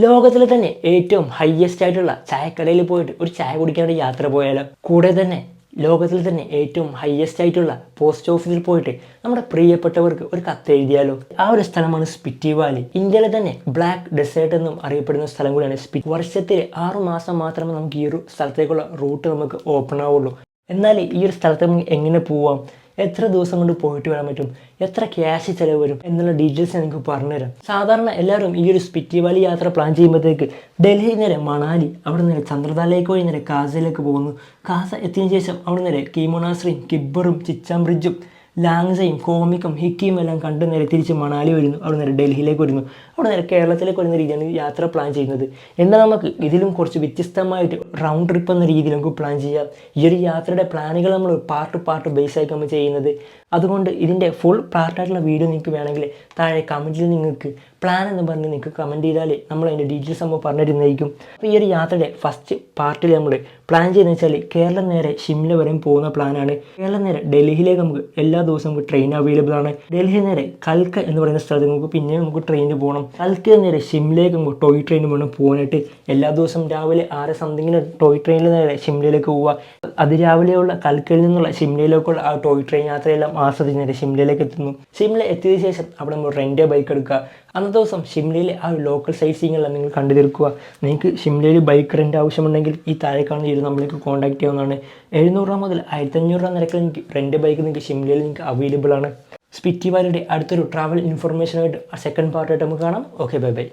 ലോകത്തിലെ തന്നെ ഏറ്റവും ഹയസ്റ്റ് ആയിട്ടുള്ള ചായക്കടയിൽ പോയിട്ട് ഒരു ചായ കുടിക്കാനുള്ള യാത്ര പോയാലോ? കൂടെ തന്നെ ലോകത്തിൽ തന്നെ ഏറ്റവും ഹയസ്റ്റ് ആയിട്ടുള്ള പോസ്റ്റ് ഓഫീസിൽ പോയിട്ട് നമ്മുടെ പ്രിയപ്പെട്ടവർക്ക് ഒരു കത്ത് എഴുതിയാലോ? ആ ഒരു സ്ഥലമാണ് സ്പിറ്റി വാലി. ഇന്ത്യയിലെ തന്നെ ബ്ലാക്ക് ഡെസേർട്ട് എന്നും അറിയപ്പെടുന്ന സ്ഥലം കൂടിയാണ് സ്പിറ്റി. വർഷത്തിൽ 6 മാസം മാത്രമേ നമുക്ക് ഈ ഒരു സ്ഥലത്തേക്കുള്ള റൂട്ട് നമുക്ക് ഓപ്പൺ ആവുള്ളൂ. എന്നാൽ ഈ ഒരു സ്ഥലത്ത് നമുക്ക് എങ്ങനെ പോവാം, എത്ര ദിവസം കൊണ്ട് പോയിട്ട് വരാൻ പറ്റും, എത്ര ക്യാഷ് ചിലവ് വരും എന്നുള്ള ഡീറ്റെയിൽസ് എനിക്ക് പറഞ്ഞുതരാം. സാധാരണ എല്ലാവരും ഈ ഒരു സ്പിറ്റി വാലി യാത്ര പ്ലാൻ ചെയ്യുമ്പോഴത്തേക്ക് ഡൽഹി നേരെ മണാലി, അവിടെ നേരെ ചന്ദ്രതാലേക്ക് വഴി നേരെ കാസയിലേക്ക് പോകുന്നു. കാസ എത്തിയതിനു ശേഷം അവിടെ നേരെ കീമോണാശ്രീയും കിബ്ബറും ചിച്ചാം ബ്രിഡ്ജും ലാങ്സയും കോമിക്കും ഹിക്കിയും എല്ലാം കണ്ട് നേരെ തിരിച്ച് മണാലി വരുന്നു. അവിടെ നേരെ ഡൽഹിയിലേക്ക് വരുന്നു. അവിടെ നേരെ കേരളത്തിലേക്ക് വരുന്ന രീതിയാണ് യാത്ര പ്ലാൻ ചെയ്യുന്നത്. എന്നാൽ നമുക്ക് ഇതിലും കുറച്ച് വ്യത്യസ്തമായിട്ട് റൗണ്ട് ട്രിപ്പ് എന്ന രീതിയിൽ നമുക്ക് പ്ലാൻ ചെയ്യാം. ഈ ഒരു യാത്രയുടെ പ്ലാനുകൾ നമ്മൾ പാർട്ട് ബേസ് ആയിട്ട് നമ്മൾ ചെയ്യുന്നത്. അതുകൊണ്ട് ഇതിൻ്റെ ഫുൾ പാർട്ടായിട്ടുള്ള വീഡിയോ നിങ്ങൾക്ക് വേണമെങ്കിൽ താഴെ കമൻറ്റിൽ നിങ്ങൾക്ക് പ്ലാൻ എന്ന് പറഞ്ഞ് നിങ്ങൾക്ക് കമൻറ്റ് ചെയ്താൽ നമ്മൾ അതിൻ്റെ ഡീറ്റെയിൽസ് നമ്മൾ പറഞ്ഞിരുന്നതായിരിക്കും. അപ്പോൾ ഈ ഒരു യാത്രയുടെ ഫസ്റ്റ് പാർട്ടിൽ നമ്മൾ പ്ലാൻ ചെയ്യുന്നത് വെച്ചാൽ കേരളം നേരെ ഷിംല വരെയും പോകുന്ന പ്ലാനാണ്. കേരളം നേരെ ഡൽഹിയിലേക്ക് നമുക്ക് എല്ലാ ദിവസവും നമുക്ക് ട്രെയിൻ അവൈലബിൾ ആണ്. ഡൽഹി നേരെ കൽക്ക എന്ന് പറയുന്ന സ്ഥലത്ത് നമുക്ക് പിന്നെ നമുക്ക് ട്രെയിനിൽ പോകണം. കൽക്ക നേരെ ഷിംലയിലേക്ക് നമുക്ക് ടോയ് ട്രെയിൻ വേണം പോകാനായിട്ട്. എല്ലാ ദിവസവും രാവിലെ 6 സംതിങ്ങിന് ടോയ് ട്രെയിനിൽ നേരെ ഷിംലയിലേക്ക് പോവുക. അതിരാവിലെയുള്ള കൽക്കയിൽ നിന്നുള്ള ഷിംലയിലേക്കുള്ള ആ ടോയ് ട്രെയിൻ യാത്രയെല്ലാം ആസ്വദിച്ച് നേരെ ഷിംലയിലേക്ക് എത്തുന്നു. ഷിംല എത്തിയതിനു ശേഷം അവിടെ നമ്മൾ റെൻ്റ് ബൈക്ക് എടുക്കുക. അന്നത്തെ ദിവസം ഷിംലയിലെ ആ ലോക്കൽ സൈറ്റ് സീയിങ് എല്ലാം നിങ്ങൾ കണ്ടു തീർക്കുക. നിങ്ങൾക്ക് ഷിംലയിൽ ബൈക്ക് റെൻ്റ് ആവശ്യമുണ്ടെങ്കിൽ ഈ താഴെ കാണുന്ന ഈ നമ്മൾക്ക് കോൺടാക്ട് ചെയ്യാവുന്നതാണ്. 700 രൂപ മുതൽ 1500 രൂപ നിരക്കിൽ നിങ്ങൾക്ക് റെൻ്റ് ബൈക്ക് നിങ്ങൾക്ക് ഷിംലയിൽ നിങ്ങൾക്ക് അവൈലബിൾ ആണ്. സ്പിറ്റി വാലിയുടെ അടുത്തൊരു ട്രാവൽ ഇൻഫർമേഷനായിട്ട് സെക്കൻഡ് പാർട്ടായിട്ട് നമുക്ക് കാണാം. Okay, bye bye.